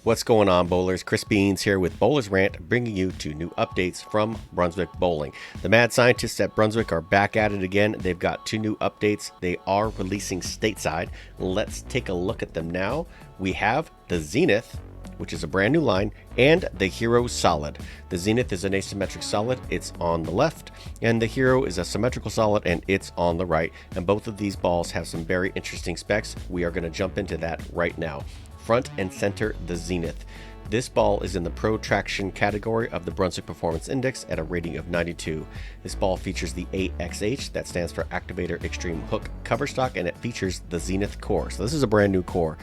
What's going on, bowlers? Chris Beans here with Bowlers Rant, bringing you 2 new updates from Brunswick Bowling. The mad scientists at Brunswick are back at it again. They've got 2 new updates. They are releasing stateside. Let's take a look at them now. We have the Zenith, which is a brand new line, and the Hero Solid. The Zenith is an asymmetric solid, it's on the left, and the Hero is a symmetrical solid, and it's on the right. And both of these balls have some very interesting specs. We are going to jump into that right now. Front and center, the Zenith. This ball is in the Pro Traction category of the Brunswick Performance Index at a rating of 92. This ball features the AXH, that stands for Activator Extreme Hook cover stock, and it features the Zenith core. So this is a brand new core.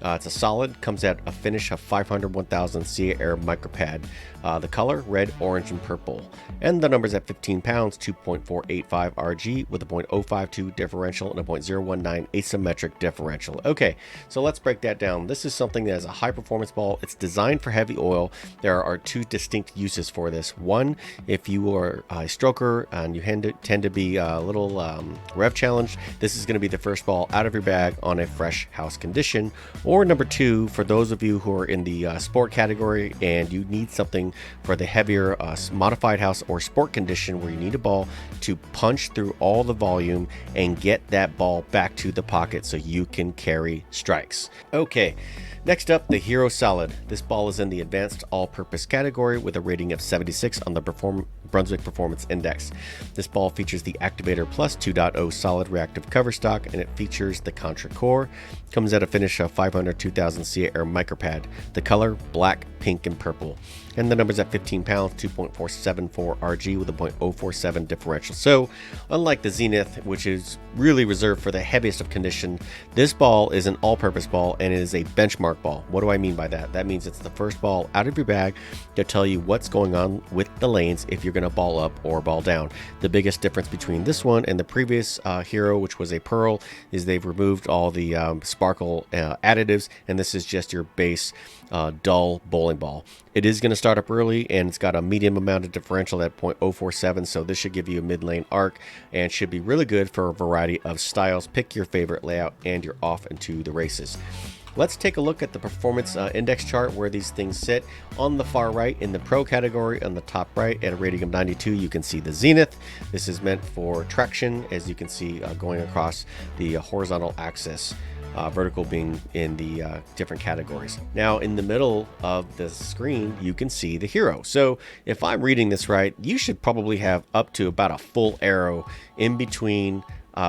It's a solid, comes at a finish of 500 1000 CA Air micropad. The color, red, orange, and purple. And the numbers at 15 pounds, 2.485 RG with a 0.052 differential and a 0.019 asymmetric differential. Okay, so let's break that down. This is something that is a high performance ball. It's designed for heavy oil. There are 2 distinct uses for this. One, if you are a stroker and you tend to be a little rev challenged, this is going to be the first ball out of your bag on a fresh house condition. Or number 2, for those of you who are in the sport category and you need something for the heavier modified house or sport condition where you need a ball to punch through all the volume and get that ball back to the pocket so you can carry strikes. Okay, next up, the Hero Solid. This ball is in the advanced all-purpose category with a rating of 76 on the Brunswick Performance Index. This ball features the Activator Plus 2.0 solid reactive cover stock, and it features the Contra core. Comes at a finish of 500 2000 CA Air micropad. The color, black, pink, and purple. And the numbers at 15 pounds, 2.474 RG with a 0.047 differential. So, unlike the Zenith, which is really reserved for the heaviest of condition, this ball is an all-purpose ball and it is a benchmark ball. What do I mean by that? That means it's the first ball out of your bag to tell you what's going on with the lanes if you're going to ball up or ball down. The biggest difference between this one and the previous Hero, which was a Pearl, is they've removed all the sparkle additives, and this is just your base dull bowling ball. It is going to start up early, and it's got a medium amount of differential at 0.047, so this should give you a mid-lane arc and should be really good for a variety of styles. Pick your favorite layout and you're off into the races. Let's take a look at the performance index chart where these things sit. On the far right in the Pro category, on the top right at a rating of 92, you can see the Zenith. This is meant for traction, as you can see going across the horizontal axis. Vertical being in the different categories. Now in the middle of the screen you can see the Hero. So if I'm reading this right, you should probably have up to about a full arrow in between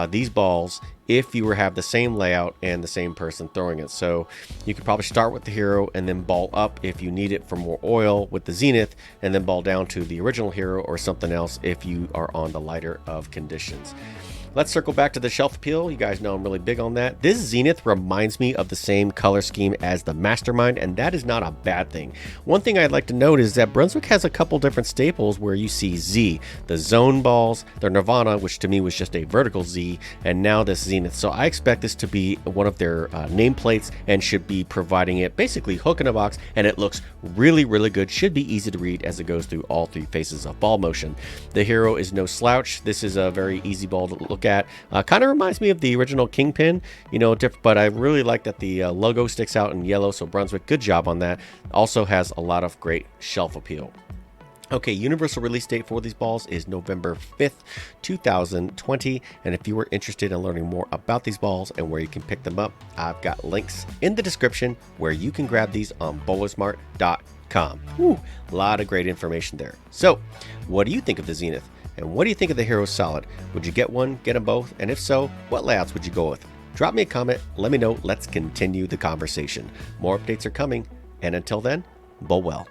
these balls if you have the same layout and the same person throwing it. So you could probably start with the Hero and then ball up if you need it for more oil with the Zenith, and then ball down to the original Hero or something else if you are on the lighter of conditions. Let's circle back to the shelf appeal. You guys know I'm really big on that. This Zenith reminds me of the same color scheme as the Mastermind, and that is not a bad thing. One thing I'd like to note is that Brunswick has a couple different staples where you see Z, the Zone balls, the Nirvana, which to me was just a vertical Z, and now this Zenith. So I expect this to be one of their nameplates and should be providing it basically hook in a box, and it looks really, really good. Should be easy to read as it goes through all 3 phases of ball motion. The Hero is no slouch. This is a very easy ball to look at. Kind of reminds me of the original Kingpin, but I really like that the logo sticks out in yellow, so Brunswick, good job on that. Also has a lot of great shelf appeal. Okay, universal release date for these balls is November 5th, 2020. And if you were interested in learning more about these balls and where you can pick them up, I've got links in the description where you can grab these on bowlersmart.com. A lot of great information there. So, what do you think of the Zenith? And what do you think of the Hero Solid? Would you get one, get them both? And if so, what layouts would you go with? Drop me a comment, let me know, let's continue the conversation. More updates are coming, and until then, bowl well.